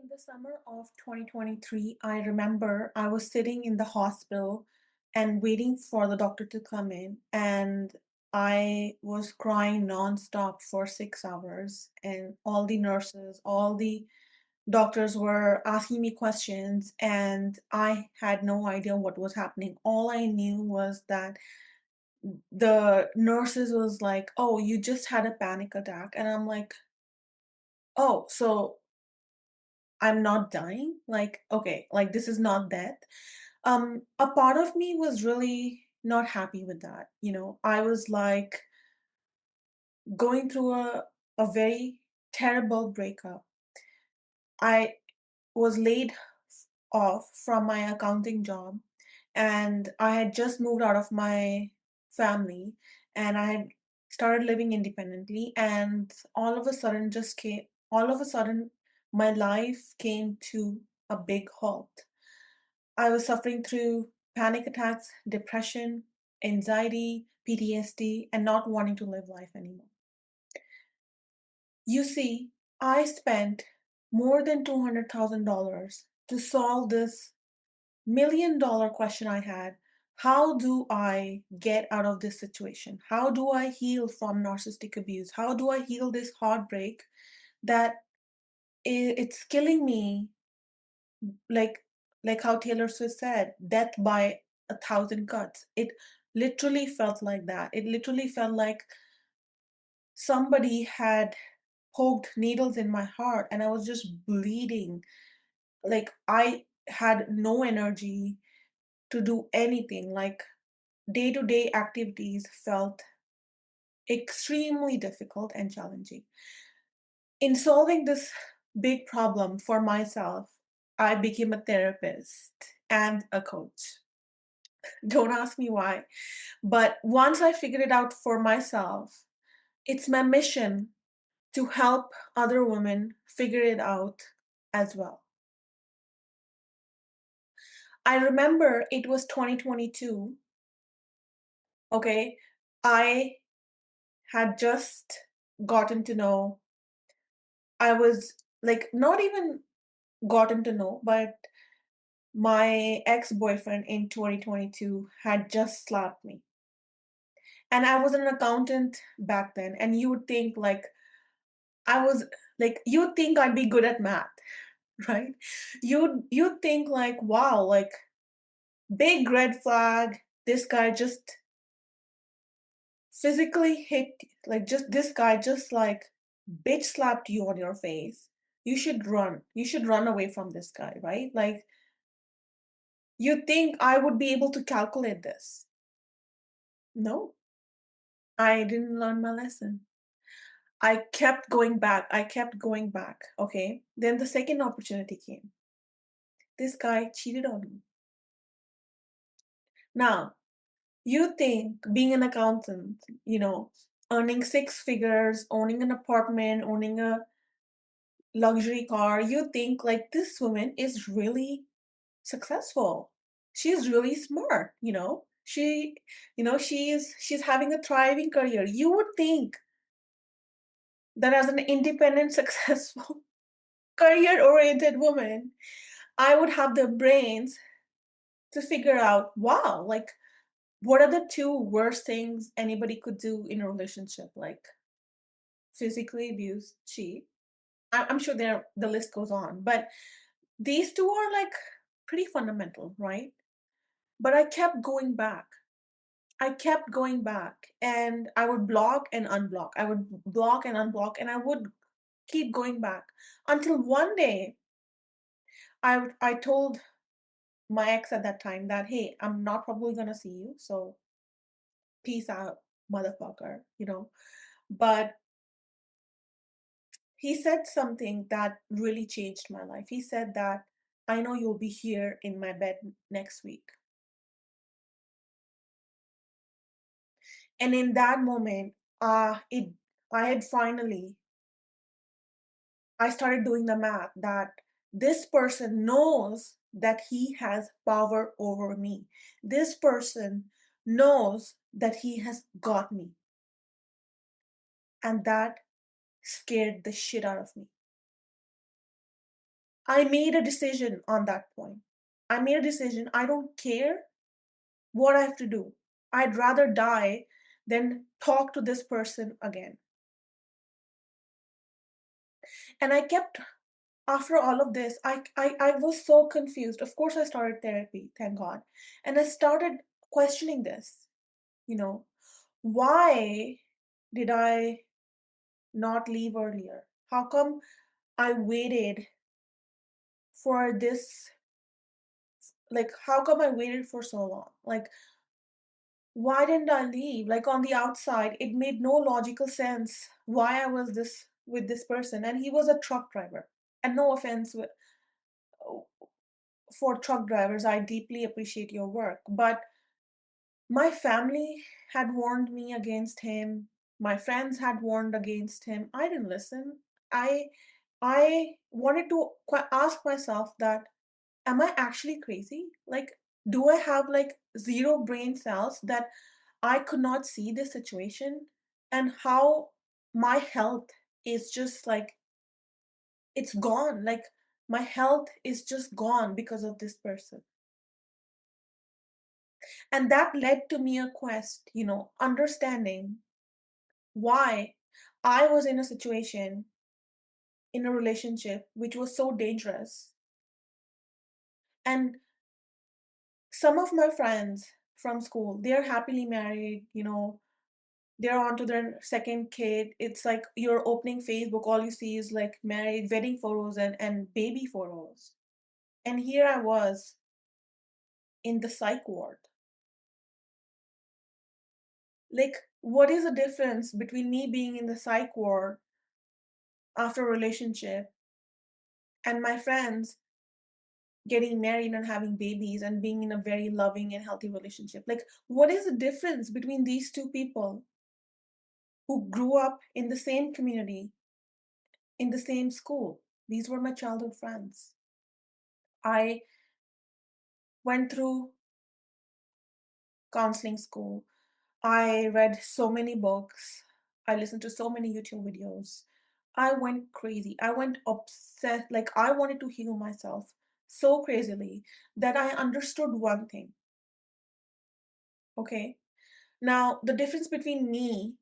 In the summer of 2023, I remember I was sitting in the hospital and waiting for the doctor to come in, and I was crying nonstop for 6 hours. And all the nurses, all the doctors were asking me questions, and I had no idea what was happening. All I knew was that the nurses was like, "Oh, you just had a panic attack." And I'm like, "Oh, so I'm not dying? Like, okay, like this is not death." A part of me was really not happy with that. I was like going through a very terrible breakup. I was laid off from my accounting job, and I had just moved out of my family, and I had started living independently, and all of a sudden my life came to a big halt. I was suffering through panic attacks, depression, anxiety, PTSD, and not wanting to live life anymore. You see, I spent more than $200,000 to solve this $1 million question I had. How do I get out of this situation? How do I heal from narcissistic abuse? How do I heal this heartbreak that it's killing me, like like how Taylor Swift said, death by 1,000 cuts. It literally felt like that. It literally felt like somebody had poked needles in my heart and I was just bleeding. Like I had no energy to do anything. Like day-to-day activities felt extremely difficult and challenging. In solving this big problem for myself, I became a therapist and a coach. Don't ask me why. But once I figured it out for myself, it's my mission to help other women figure it out as well. I remember it was 2022. Okay. I had just gotten to know, I was like, not even gotten to know, but my ex boyfriend in 2022 had just slapped me. And I was an accountant back then. And you would think, like, I was like, you'd think I'd be good at math, right? You'd think like, wow, like big red flag. This guy just physically hit, like just this guy just like bitch slapped you on your face. You should run. You should run away from this guy, right? Like you think I would be able to calculate this. No, I didn't learn my lesson. I kept going back. I kept going back. Okay. Then the second opportunity came. This guy cheated on me. Now, you think being an accountant, earning six figures, owning an apartment, owning a luxury car, you think like this woman is really successful. She's really smart, she's having a thriving career. You would think that as an independent, successful, career-oriented woman, I would have the brains to figure out, wow, like what are the two worst things anybody could do in a relationship? Like physically abuse, cheat. I'm sure the list goes on, but these two are like pretty fundamental, right? But I kept going back. I kept going back and I would block and unblock. I would block and unblock and I would keep going back until one day I told my ex at that time that, hey, I'm not probably gonna see you, so peace out, motherfucker, But he said something that really changed my life. He said that, I know you'll be here in my bed next week. And in that moment, it I had finally I started doing the math that this person knows that he has power over me. This person knows that he has got me. And that scared the shit out of me. I made a decision on that point. I made a decision. I don't care what I have to do. I'd rather die than talk to this person again. And I kept, after all of this, I was so confused. Of course, I started therapy, thank God. And I started questioning this, you know, why did I not leave earlier? How come I waited for this? Like, how come I waited for so long? Like, why didn't I leave? Like, on the outside, it made no logical sense why I was this with this person. And he was a truck driver. And no offense for truck drivers, I deeply appreciate your work. But my family had warned me against him. My friends had warned against him. I didn't listen. I I wanted to ask myself that, am I actually crazy? Like, do I have like zero brain cells that I could not see this situation, and how my health is just like, it's gone. Like, my health is just gone because of this person. And that led to me a quest, understanding why I was in a situation, in a relationship which was so dangerous. And some of my friends from school, they're happily married, they're on to their second kid. It's like you're opening Facebook, all you see is like married, wedding photos and baby photos. And here I was in the psych ward. Like, what is the difference between me being in the psych ward after a relationship and my friends getting married and having babies and being in a very loving and healthy relationship? Like, what is the difference between these two people who grew up in the same community, in the same school? These were my childhood friends. I went through counseling school. I read so many books. I listened to so many YouTube videos. I went crazy. I went obsessed. Like, I wanted to heal myself so crazily that I understood one thing. Okay. Now, the difference between me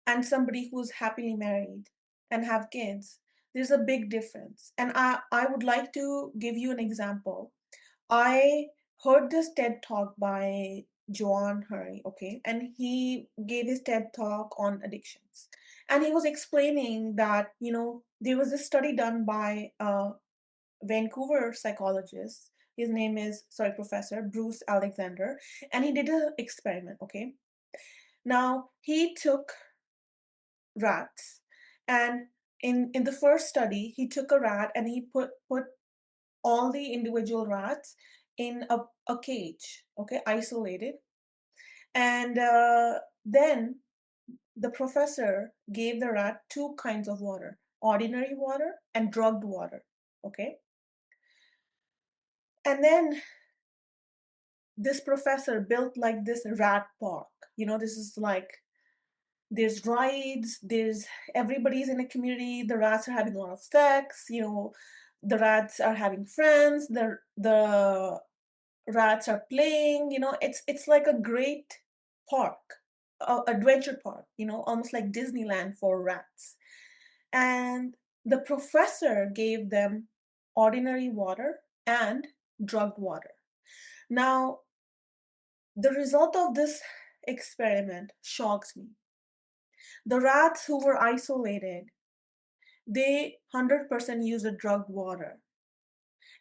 and somebody who's happily married and have kids, there's a big difference. And I would like to give you an example. I heard this TED talk by Joan Hurry, okay, and he gave his TED talk on addictions. And he was explaining that, there was a study done by a Vancouver psychologist. His name is, sorry, Professor Bruce Alexander, and he did an experiment, okay? Now, he took rats, and in the first study, he took a rat and he put all the individual rats in a cage, okay, isolated. And then the professor gave the rat two kinds of water: ordinary water and drugged water, okay? And then this professor built like this rat park. This is like, there's rides, there's, everybody's in a community, the rats are having a lot of sex, the rats are having friends, the rats are playing, it's like a great park, adventure park, almost like Disneyland for rats. And the professor gave them ordinary water and drugged water. Now, the result of this experiment shocks me. The rats who were isolated, they 100% used the drugged water.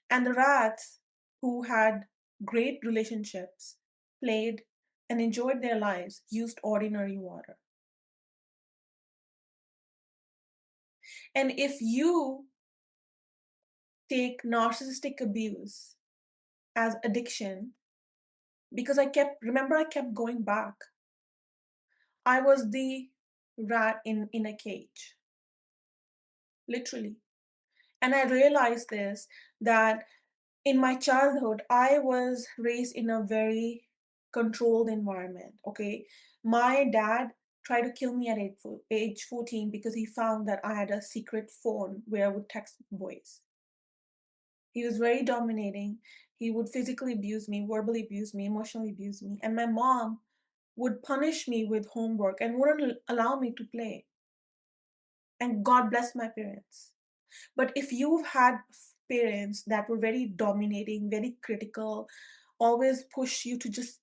And the rats who had great relationships, played, and enjoyed their lives used ordinary water. And if you take narcissistic abuse as addiction, because remember, I kept going back. I was the rat in a cage, literally. And I realized this, that in my childhood, I was raised in a very controlled environment. Okay. My dad tried to kill me at age 14 because he found that I had a secret phone where I would text boys. He was very dominating. He would physically abuse me, verbally abuse me, emotionally abuse me. And my mom would punish me with homework and wouldn't allow me to play. And God bless my parents. But if you've had parents that were very dominating, very critical, always push you to just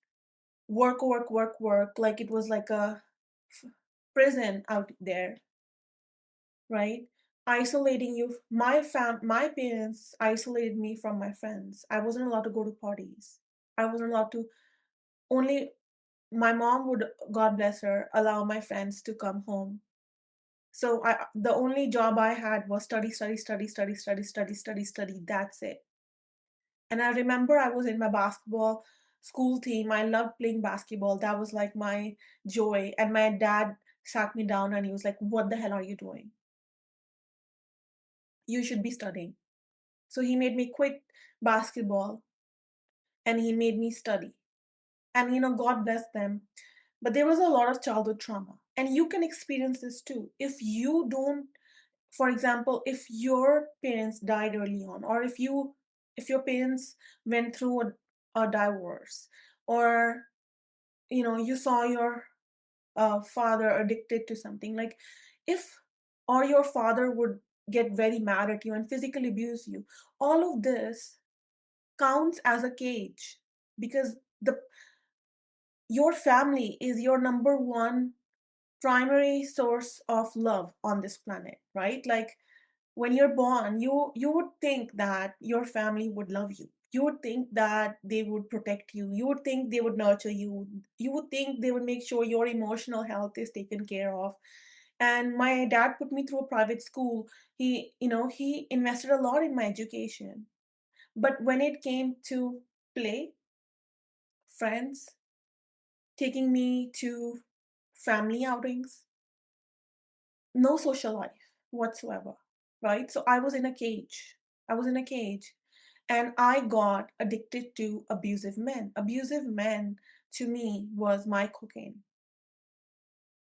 work, work, work, work, like it was like a prison out there, right? Isolating you. My parents isolated me from my friends. I wasn't allowed to go to parties. I wasn't allowed to only my mom would, God bless her, allow my friends to come home. So the only job I had was study, study, study, study, study, study, study, study. That's it. And I remember I was in my basketball school team. I loved playing basketball. That was like my joy. And my dad sat me down and he was like, "What the hell are you doing? You should be studying." So he made me quit basketball and he made me study. And God bless them. But there was a lot of childhood trauma. And you can experience this too. If you don't, for example, if your parents died early on, or if your parents went through a divorce, or you saw your father addicted to something, like if or your father would get very mad at you and physically abuse you, all of this counts as a cage, because the your family is your number one primary source of love on this planet, right? Like when you're born, you would think that your family would love you. You would think that they would protect you. You would think they would nurture you. You would think they would make sure your emotional health is taken care of. And my dad put me through a private school. He invested a lot in my education. But when it came to play, friends, taking me to family outings, no social life whatsoever, right? So I was in a cage. I was in a cage and I got addicted to abusive men. Abusive men to me was my cocaine,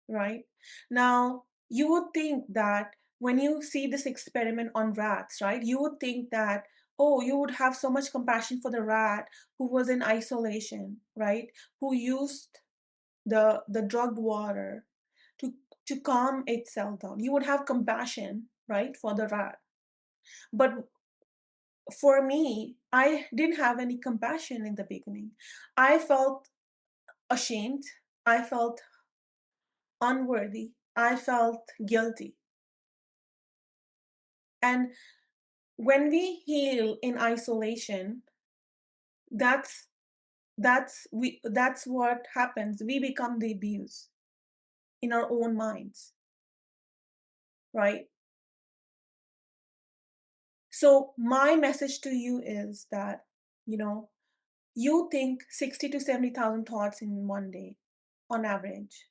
right? Now, you would think that when you see this experiment on rats, right, you would think that, oh, you would have so much compassion for the rat who was in isolation, right? Who used the drugged water to calm itself down. You would have compassion, right, for the rat. But for me, I didn't have any compassion in the beginning. I felt ashamed. I felt unworthy. I felt guilty. And when we heal in isolation, that's that's what happens. We become the abuse in our own minds, right? So my message to you is that, you know, you think 60 to 70,000 thoughts in one day on average,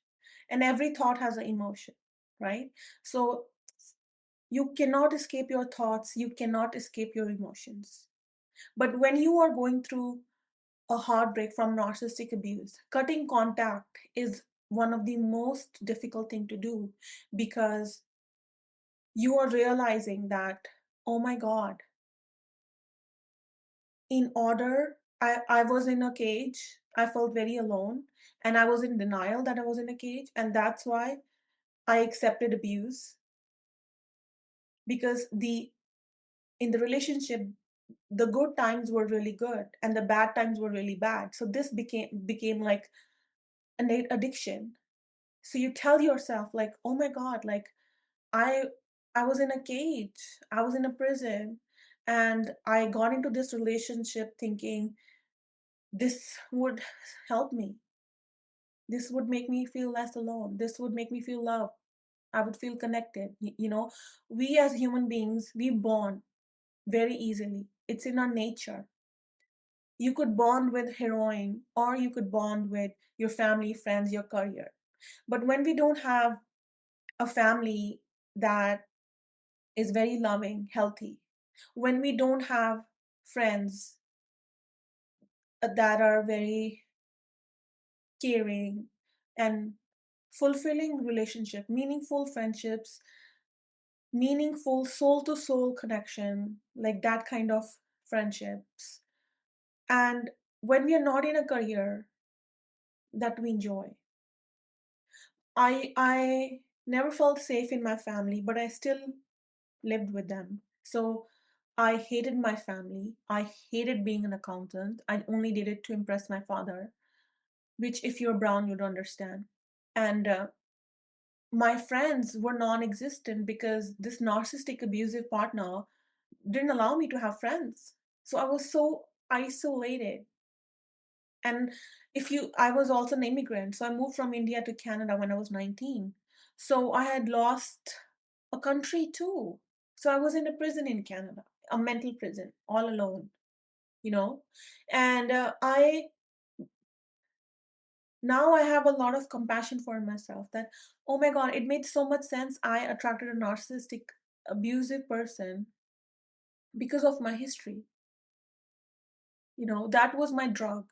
and every thought has an emotion, right? So you cannot escape your thoughts, you cannot escape your emotions. But when you are going through a heartbreak from narcissistic abuse, cutting contact is one of the most difficult thing to do, because you are realizing that, oh my God, in order I was in a cage, I felt very alone, and I was in denial that I was in a cage, and that's why I accepted abuse, because the in the relationship the good times were really good and the bad times were really bad, so this became like an addiction. So you tell yourself like, oh my God, like i I was in a cage, I was in a prison, and I got into this relationship thinking this would help me. This would make me feel less alone. This would make me feel loved. I would feel connected. We as human beings, we bond very easily. It's in our nature. You could bond with heroin, or you could bond with your family, friends, your career. But when we don't have a family that is very loving, healthy, when we don't have friends that are very caring and fulfilling relationship, meaningful friendships, meaningful soul to soul connection, like that kind of friendships, and when we are not in a career that we enjoy. I never felt safe in my family, but I still lived with them. So I hated my family. I hated being an accountant. I only did it to impress my father, which, if you're brown, you'd understand. And my friends were non existent because this narcissistic abusive partner didn't allow me to have friends. So I was so isolated. And I was also an immigrant. So I moved from India to Canada when I was 19. So I had lost a country too. So I was in a prison in Canada, a mental prison, all alone, you know? And now I have a lot of compassion for myself that, oh my God, it made so much sense. I attracted a narcissistic, abusive person because of my history. That was my drug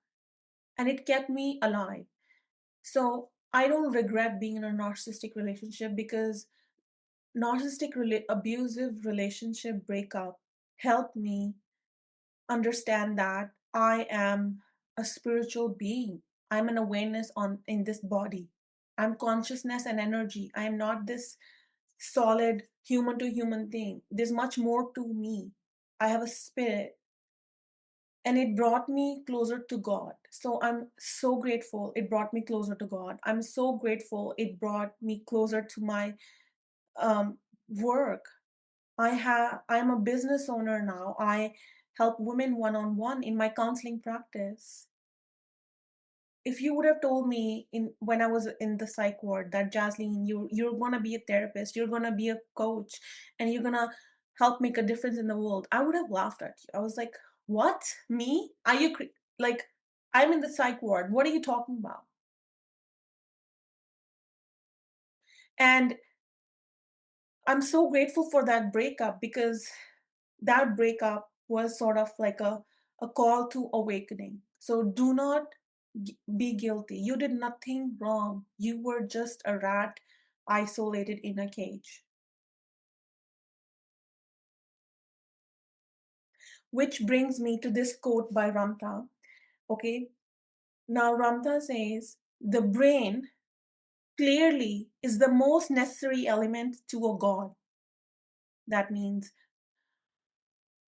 and it kept me alive. So I don't regret being in a narcissistic relationship because abusive relationship breakup helped me understand that I am a spiritual being. I'm an awareness on in this body. I'm consciousness and energy. I am not this solid human to human thing. There's much more to me. I have a spirit and it brought me closer to God. So I'm so grateful it brought me closer to God. I'm so grateful it brought me closer to my work. I'm a business owner now. I help women one on one in my counseling practice. If you would have told me in when I was in the psych ward that, Jasleen, you're gonna be a therapist, you're gonna be a coach, and you're gonna help make a difference in the world, I would have laughed at you. I was like, "What? Me? Are you like, I'm in the psych ward. What are you talking about?" And I'm so grateful for that breakup because that breakup was sort of like a call to awakening. So do not be guilty. You did nothing wrong. You were just a rat isolated in a cage. Which brings me to this quote by Ramtha. Okay. Now, Ramtha says, the brain clearly is the most necessary element to a God. That means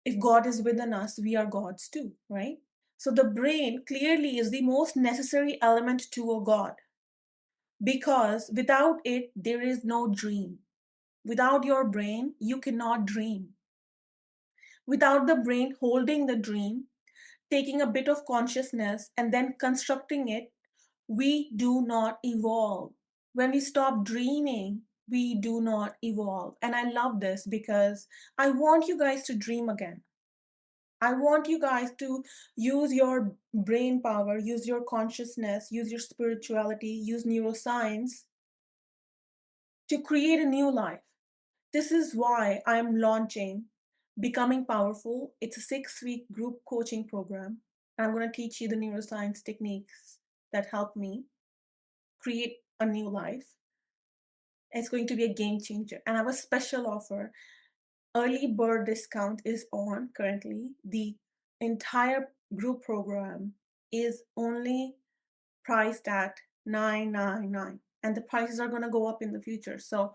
if God is within us, we are gods too, right? So the brain clearly is the most necessary element to a God because without it, there is no dream. Without your brain, you cannot dream. Without the brain holding the dream, taking a bit of consciousness and then constructing it, we do not evolve. When we stop dreaming, we do not evolve. And I love this because I want you guys to dream again. I want you guys to use your brain power, use your consciousness, use your spirituality, use neuroscience to create a new life. This is why I'm launching Becoming Powerful. It's a 6-week group coaching program. I'm going to teach you the neuroscience techniques that help me create a new life. It's going to be a game changer. And I have a special offer. Early bird discount is on currently. The entire group program is only priced at $999, and the prices are going to go up in the future. So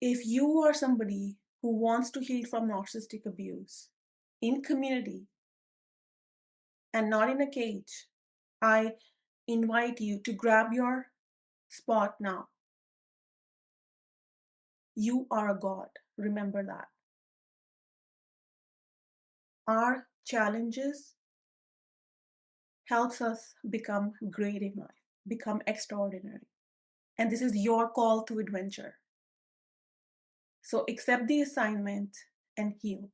if you are somebody who wants to heal from narcissistic abuse in community and not in a cage, I invite you to grab your spot now. You are a god. Remember that. Our challenges helps us become great in life, become extraordinary. And this is your call to adventure. So accept the assignment and heal.